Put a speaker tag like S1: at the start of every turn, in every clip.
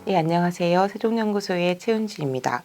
S1: 네, 안녕하세요. 세종연구소의 최은주입니다.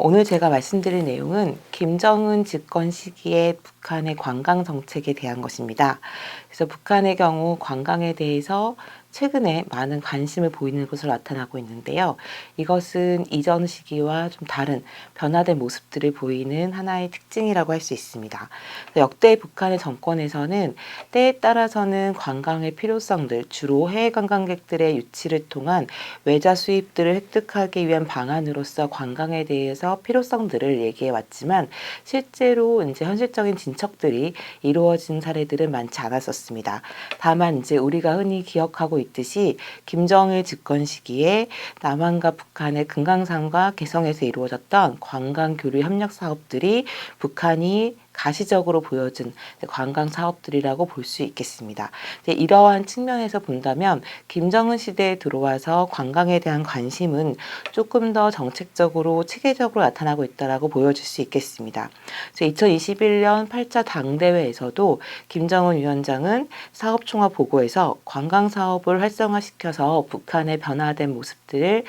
S1: 오늘 제가 말씀드릴 내용은 김정은 집권 시기의 북한의 관광 정책에 대한 것입니다. 그래서 북한의 경우 관광에 대해서 최근에 많은 관심을 보이는 것으로 나타나고 있는데요. 이것은 이전 시기와 좀 다른 변화된 모습들을 보이는 하나의 특징이라고 할 수 있습니다. 역대 북한의 정권에서는 때에 따라서는 관광의 필요성들, 주로 해외 관광객들의 유치를 통한 외자 수입들을 획득하기 위한 방안으로서 관광에 대해서 필요성들을 얘기해 왔지만 실제로 이제 현실적인 진척들이 이루어진 사례들은 많지 않았었습니다. 다만 이제 우리가 흔히 기억하고 있듯이 김정일 집권 시기에 남한과 북한의 금강산과 개성에서 이루어졌던 관광 교류 협력 사업들이 북한이 가시적으로 보여준 관광 사업들이라고 볼 수 있겠습니다. 이러한 측면에서 본다면 김정은 시대에 들어와서 관광에 대한 관심은 조금 더 정책적으로 체계적으로 나타나고 있다라고 보여줄 수 있겠습니다. 2021년 8차 당대회에서도 김정은 위원장은 사업총화 보고에서 관광 사업을 활성화시켜서 북한의 변화된 모습들을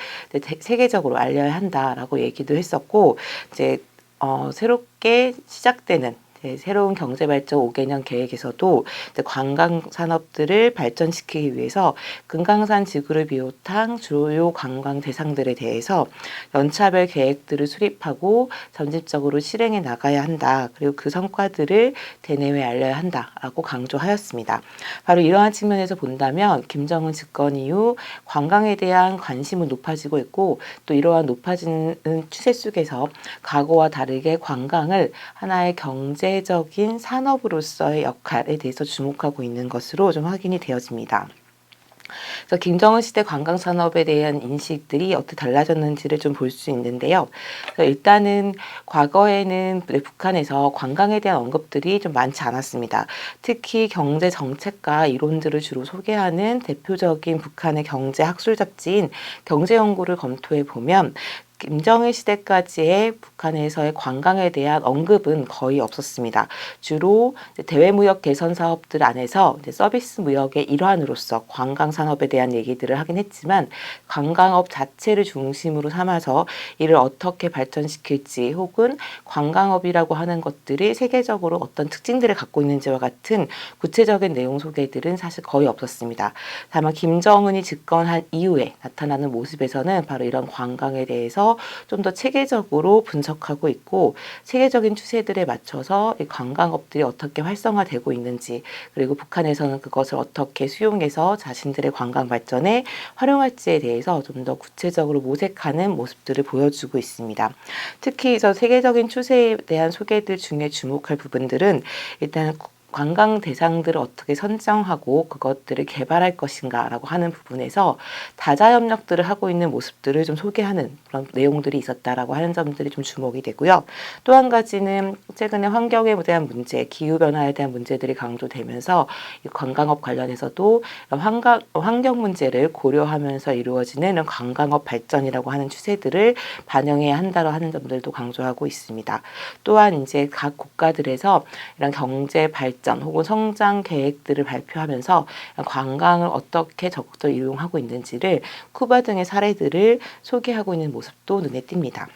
S1: 세계적으로 알려야 한다라고 얘기도 했었고, 새롭게 시작되는 새로운 경제발전 5개년 계획에서도 관광 산업들을 발전시키기 위해서 금강산 지구를 비롯한 주요 관광 대상들에 대해서 연차별 계획들을 수립하고 점진적으로 실행해 나가야 한다. 그리고 그 성과들을 대내외에 알려야 한다라고 강조하였습니다. 바로 이러한 측면에서 본다면 김정은 집권 이후 관광에 대한 관심은 높아지고 있고, 또 이러한 높아지는 추세 속에서 과거와 다르게 관광을 하나의 경제적인 산업으로서의 역할에 대해서 주목하고 있는 것으로 좀 확인이 되어집니다. 그래서 김정은 시대 관광 산업에 대한 인식들이 어떻게 달라졌는지를 좀 볼 수 있는데요. 일단은 과거에는 북한에서 관광에 대한 언급들이 좀 많지 않았습니다. 특히 경제 정책과 이론들을 주로 소개하는 대표적인 북한의 경제 학술 잡지인 경제연구를 검토해 보면 김정일 시대까지의 북한에서의 관광에 대한 언급은 거의 없었습니다. 주로 대외무역 개선 사업들 안에서 서비스 무역의 일환으로서 관광 산업에 대한 얘기들을 하긴 했지만, 관광업 자체를 중심으로 삼아서 이를 어떻게 발전시킬지, 혹은 관광업이라고 하는 것들이 세계적으로 어떤 특징들을 갖고 있는지와 같은 구체적인 내용 소개들은 사실 거의 없었습니다. 다만 김정은이 집권한 이후에 나타나는 모습에서는 바로 이런 관광에 대해서 좀 더 체계적으로 분석하고 있고, 세계적인 추세들에 맞춰서 이 관광업들이 어떻게 활성화되고 있는지, 그리고 북한에서는 그것을 어떻게 수용해서 자신들의 관광 발전에 활용할지에 대해서 좀 더 구체적으로 모색하는 모습들을 보여주고 있습니다. 특히 저 세계적인 추세에 대한 소개들 중에 주목할 부분들은 일단 관광 대상들을 어떻게 선정하고 그것들을 개발할 것인가라고 하는 부분에서 다자 협력들을 하고 있는 모습들을 좀 소개하는 그런 내용들이 있었다라고 하는 점들이 좀 주목이 되고요. 또 한 가지는 최근에 환경에 대한 문제, 기후 변화에 대한 문제들이 강조되면서 이 관광업 관련해서도 환경 문제를 고려하면서 이루어지는 이런 관광업 발전이라고 하는 추세들을 반영해야 한다고 하는 점들도 강조하고 있습니다. 또한 이제 각 국가들에서 이런 경제 발전 혹은 성장 계획들을 발표하면서 관광을 어떻게 적극적으로 이용하고 있는지를 쿠바 등의 사례들을 소개하고 있는 모습도 눈에 띕니다.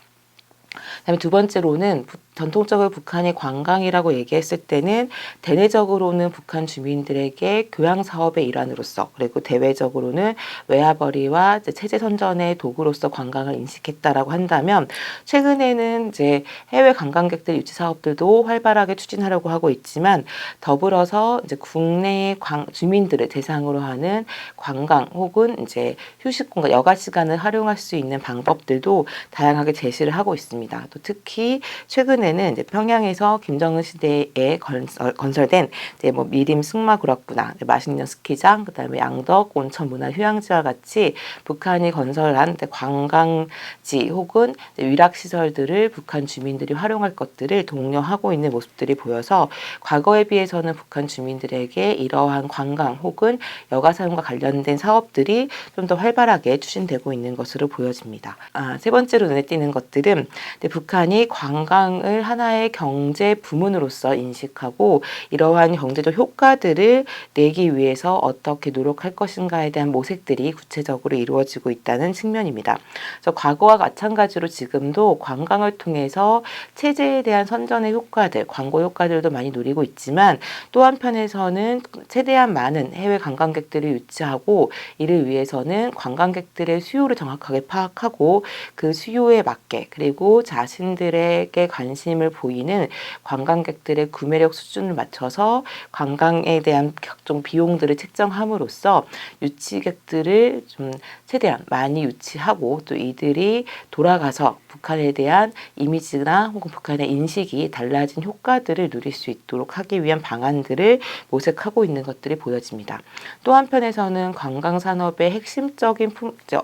S1: 그다음에 두 번째로는 전통적으로 북한이 관광이라고 얘기했을 때는 대내적으로는 북한 주민들에게 교양 사업의 일환으로서, 그리고 대외적으로는 외화벌이와 체제 선전의 도구로서 관광을 인식했다라고 한다면, 최근에는 이제 해외 관광객들 유치 사업들도 활발하게 추진하려고 하고 있지만, 더불어서 이제 국내 주민들을 대상으로 하는 관광 혹은 이제 휴식 공간, 여가 시간을 활용할 수 있는 방법들도 다양하게 제시를 하고 있습니다. 또 특히 최근에는 이제 평양에서 김정은 시대에 건설된 이제 뭐 미림 승마구락구나, 마식령 스키장, 그다음에 양덕 온천 문화 휴양지와 같이 북한이 건설한 관광지 혹은 위락 시설들을 북한 주민들이 활용할 것들을 독려하고 있는 모습들이 보여서, 과거에 비해서는 북한 주민들에게 이러한 관광 혹은 여가 사용과 관련된 사업들이 좀 더 활발하게 추진되고 있는 것으로 보여집니다. 세 번째로 눈에 띄는 것들은 북한이 관광을 관광을 하나의 경제 부문으로서 인식하고 이러한 경제적 효과들을 내기 위해서 어떻게 노력할 것인가에 대한 모색들이 구체적으로 이루어지고 있다는 측면입니다. 그래서 과거와 마찬가지로 지금도 관광을 통해서 체제에 대한 선전의 효과들, 광고 효과들도 많이 누리고 있지만 또 한편에서는 최대한 많은 해외 관광객들을 유치하고 이를 위해서는 관광객들의 수요를 정확하게 파악하고 그 수요에 맞게 그리고 자신들에게 관심을 보이는 관광객들의 구매력 수준을 맞춰서 관광에 대한 각종 비용들을 책정함으로써 유치객들을 좀 최대한 많이 유치하고 또 이들이 돌아가서 북한에 대한 이미지나 혹은 북한의 인식이 달라진 효과들을 누릴 수 있도록 하기 위한 방안들을 모색하고 있는 것들이 보여집니다. 또 한편에서는 관광산업의 핵심적인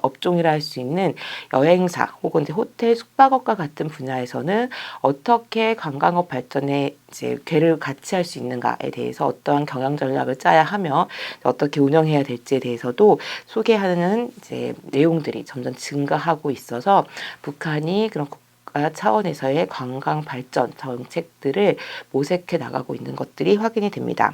S1: 업종이라 할 수 있는 여행사 혹은 호텔, 숙박업과 같은 분야에서는 어떻게 관광업 발전에 이제 궤를 같이 할 수 있는가에 대해서 어떠한 경영 전략을 짜야 하며 어떻게 운영해야 될지에 대해서도 소개하는 이제 내용들이 점점 증가하고 있어서 북한이 그런 국가 차원에서의 관광 발전 정책들을 모색해 나가고 있는 것들이 확인이 됩니다.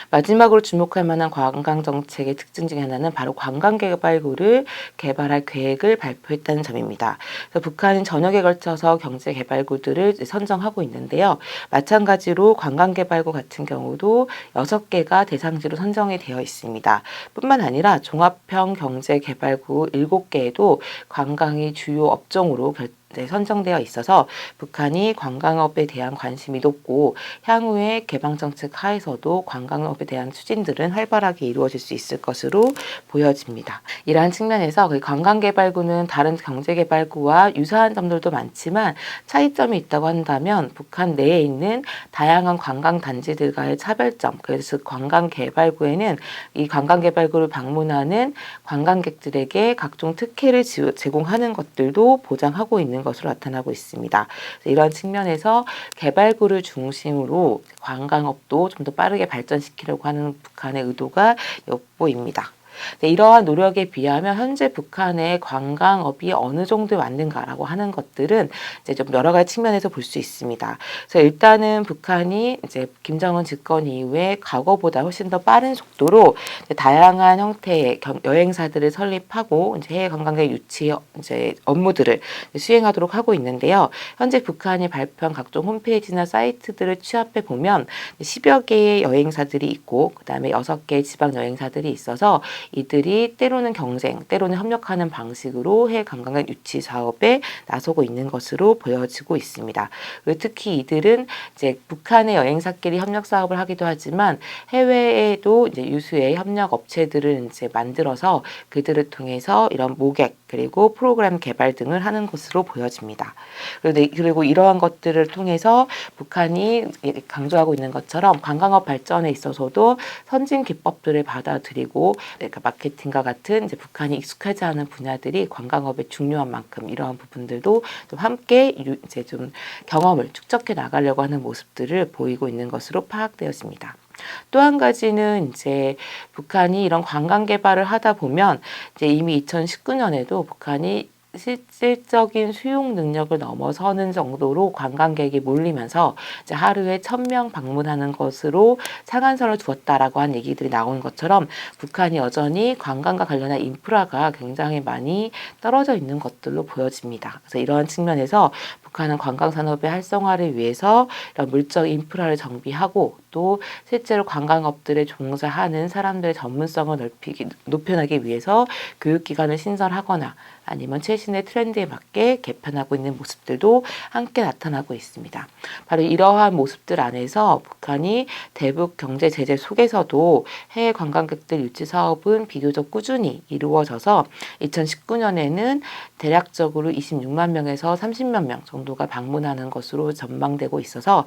S1: 마지막으로 주목할 만한 관광 정책의 특징 중에 하나는 바로 관광개발구를 개발할 계획을 발표했다는 점입니다. 그래서 북한은 전역에 걸쳐서 경제개발구들을 선정하고 있는데요. 마찬가지로 관광개발구 같은 경우도 6개가 대상지로 선정이 되어 있습니다. 뿐만 아니라 종합형 경제개발구 7개에도 관광이 주요 업종으로 선정되어 있어서 북한이 관광업에 대한 관심이 높고 향후에 개방정책 하에서도 관광업에 대한 추진들은 활발하게 이루어질 수 있을 것으로 보여집니다. 이러한 측면에서 관광개발구는 다른 경제개발구와 유사한 점들도 많지만 차이점이 있다고 한다면 북한 내에 있는 다양한 관광단지들과의 차별점, 그래서 관광개발구에는 이 관광개발구를 방문하는 관광객들에게 각종 특혜를 제공하는 것들도 보장하고 있는 것으로 나타나고 있습니다. 이런 측면에서 개발구를 중심으로 관광업도 좀 더 빠르게 발전시키려고 하는 북한의 의도가 엿보입니다. 이러한 노력에 비하면 현재 북한의 관광업이 어느 정도에 왔는가라고 하는 것들은 이제 좀 여러 가지 측면에서 볼 수 있습니다. 그래서 일단은 북한이 이제 김정은 집권 이후에 과거보다 훨씬 더 빠른 속도로 다양한 형태의 여행사들을 설립하고 이제 해외 관광객 유치 이제 업무들을 수행하도록 하고 있는데요. 현재 북한이 발표한 각종 홈페이지나 사이트들을 취합해 보면 10여 개의 여행사들이 있고 그다음에 6개의 지방 여행사들이 있어서 이들이 때로는 경쟁, 때로는 협력하는 방식으로 해외 관광객 유치 사업에 나서고 있는 것으로 보여지고 있습니다. 특히 이들은 이제 북한의 여행사끼리 협력 사업을 하기도 하지만 해외에도 이제 유수의 협력 업체들을 이제 만들어서 그들을 통해서 이런 모객 그리고 프로그램 개발 등을 하는 것으로 보여집니다. 그리고 이러한 것들을 통해서 북한이 강조하고 있는 것처럼 관광업 발전에 있어서도 선진 기법들을 받아들이고 마케팅과 같은 이제 북한이 익숙하지 않은 분야들이 관광업의 중요한 만큼 이러한 부분들도 좀 함께 이제 좀 경험을 축적해 나가려고 하는 모습들을 보이고 있는 것으로 파악되었습니다. 또 한 가지는 이제 북한이 이런 관광 개발을 하다 보면 이제 이미 2019년에도 북한이 실질적인 수용 능력을 넘어서는 정도로 관광객이 몰리면서 이제 하루에 1,000명 방문하는 것으로 상한선을 두었다라고 한 얘기들이 나오는 것처럼 북한이 여전히 관광과 관련한 인프라가 굉장히 많이 떨어져 있는 것들로 보여집니다. 그래서 이러한 측면에서 북한은 관광산업의 활성화를 위해서 이런 물적 인프라를 정비하고 또 실제로 관광업들에 종사하는 사람들의 전문성을 높여나기 위해서 교육기관을 신설하거나 아니면 최신의 트렌드에 맞게 개편하고 있는 모습들도 함께 나타나고 있습니다. 바로 이러한 모습들 안에서 북한이 대북 경제 제재 속에서도 해외 관광객들 유치 사업은 비교적 꾸준히 이루어져서 2019년에는 대략적으로 26만 명에서 30만 명 정도가 방문하는 것으로 전망되고 있어서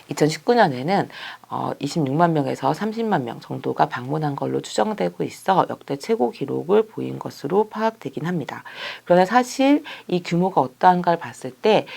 S1: 2019년에는 26만 명에서 30만 명 정도가 방문한 걸로 추정되고 있어 역대 최고 기록을 보인 것으로 파악되긴 합니다. 그러나 사실 이 규모가 어떠한가를 봤을 때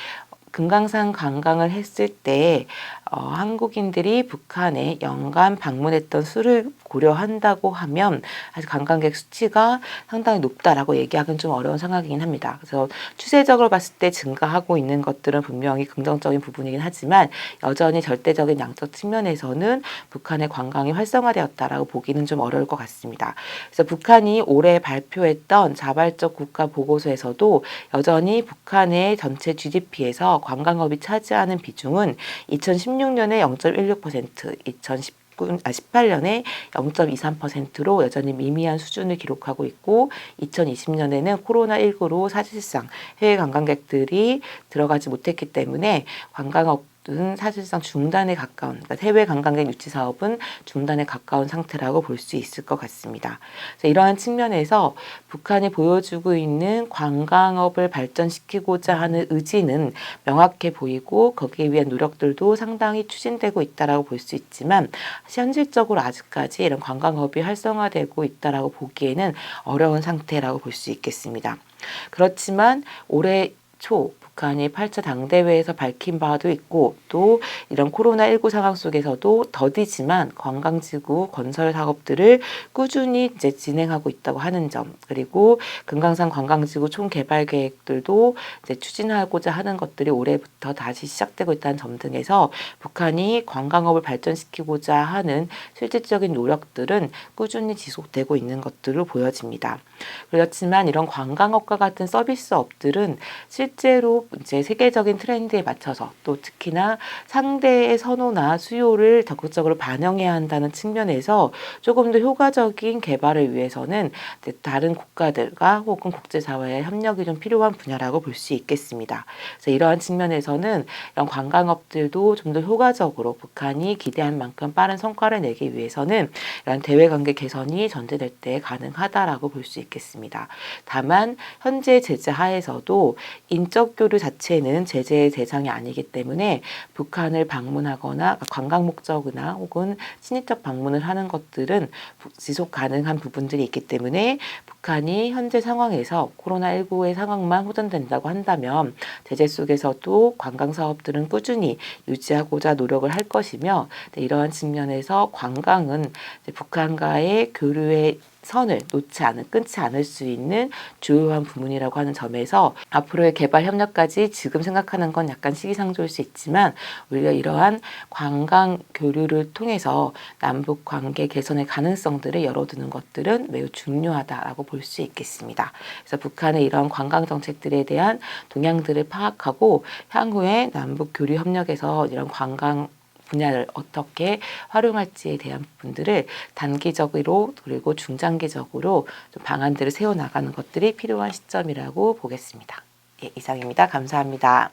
S1: 금강산 관광을 했을 때 한국인들이 북한에 연간 방문했던 수를 고려한다고 하면 아직 관광객 수치가 상당히 높다라고 얘기하기는 좀 어려운 상황이긴 합니다. 그래서 추세적으로 봤을 때 증가하고 있는 것들은 분명히 긍정적인 부분이긴 하지만 여전히 절대적인 양적 측면에서는 북한의 관광이 활성화되었다라고 보기는 좀 어려울 것 같습니다. 그래서 북한이 올해 발표했던 자발적 국가 보고서에서도 여전히 북한의 전체 GDP에서 관광업이 차지하는 비중은 2016년에 0.16%, 18년에 0.23%로 여전히 미미한 수준을 기록하고 있고 2020년에는 코로나19로 사실상 해외 관광객들이 들어가지 못했기 때문에 관광업은 사실상 중단에 가까운, 그러니까 해외 관광객 유치 사업은 중단에 가까운 상태라고 볼 수 있을 것 같습니다. 그래서 이러한 측면에서 북한이 보여주고 있는 관광업을 발전시키고자 하는 의지는 명확해 보이고 거기에 위한 노력들도 상당히 추진되고 있다라고 볼 수 있지만 현실적으로 아직까지 이런 관광업이 활성화되고 있다라고 보기에는 어려운 상태라고 볼 수 있겠습니다. 그렇지만 올해 초 북한이 8차 당대회에서 밝힌 바도 있고 또 이런 코로나19 상황 속에서도 더디지만 관광지구 건설 사업들을 꾸준히 이제 진행하고 있다고 하는 점, 그리고 금강산 관광지구 총개발 계획들도 이제 추진하고자 하는 것들이 올해부터 다시 시작되고 있다는 점 등에서 북한이 관광업을 발전시키고자 하는 실질적인 노력들은 꾸준히 지속되고 있는 것들로 보여집니다. 그렇지만 이런 관광업과 같은 서비스업들은 실제로 이제 세계적인 트렌드에 맞춰서 또 특히나 상대의 선호나 수요를 적극적으로 반영해야 한다는 측면에서 조금 더 효과적인 개발을 위해서는 다른 국가들과 혹은 국제사회의 협력이 좀 필요한 분야라고 볼 수 있겠습니다. 그래서 이러한 측면에서는 이런 관광업들도 좀 더 효과적으로 북한이 기대한 만큼 빠른 성과를 내기 위해서는 이런 대외관계 개선이 전제될 때 가능하다라고 볼 수 있겠습니다. 다만 현재 제재 하에서도 인적 교류 자체는 제재의 대상이 아니기 때문에 북한을 방문하거나 관광 목적이나 혹은 친인척 방문을 하는 것들은 지속 가능한 부분들이 있기 때문에 북한이 현재 상황에서 코로나19의 상황만 호전된다고 한다면 제재 속에서도 관광 사업들은 꾸준히 유지하고자 노력을 할 것이며 이러한 측면에서 관광은 북한과의 교류의 선을 끊지 않을 수 있는 주요한 부분이라고 하는 점에서 앞으로의 개발 협력까지 지금 생각하는 건 약간 시기상조일 수 있지만 오히려 이러한 관광 교류를 통해서 남북 관계 개선의 가능성들을 열어두는 것들은 매우 중요하다라고 볼 수 있겠습니다. 그래서 북한의 이런 관광 정책들에 대한 동향들을 파악하고 향후에 남북 교류 협력에서 이런 관광 분야를 어떻게 활용할지에 대한 부분들을 단기적으로 그리고 중장기적으로 좀 방안들을 세워나가는 것들이 필요한 시점이라고 보겠습니다. 예, 이상입니다. 감사합니다.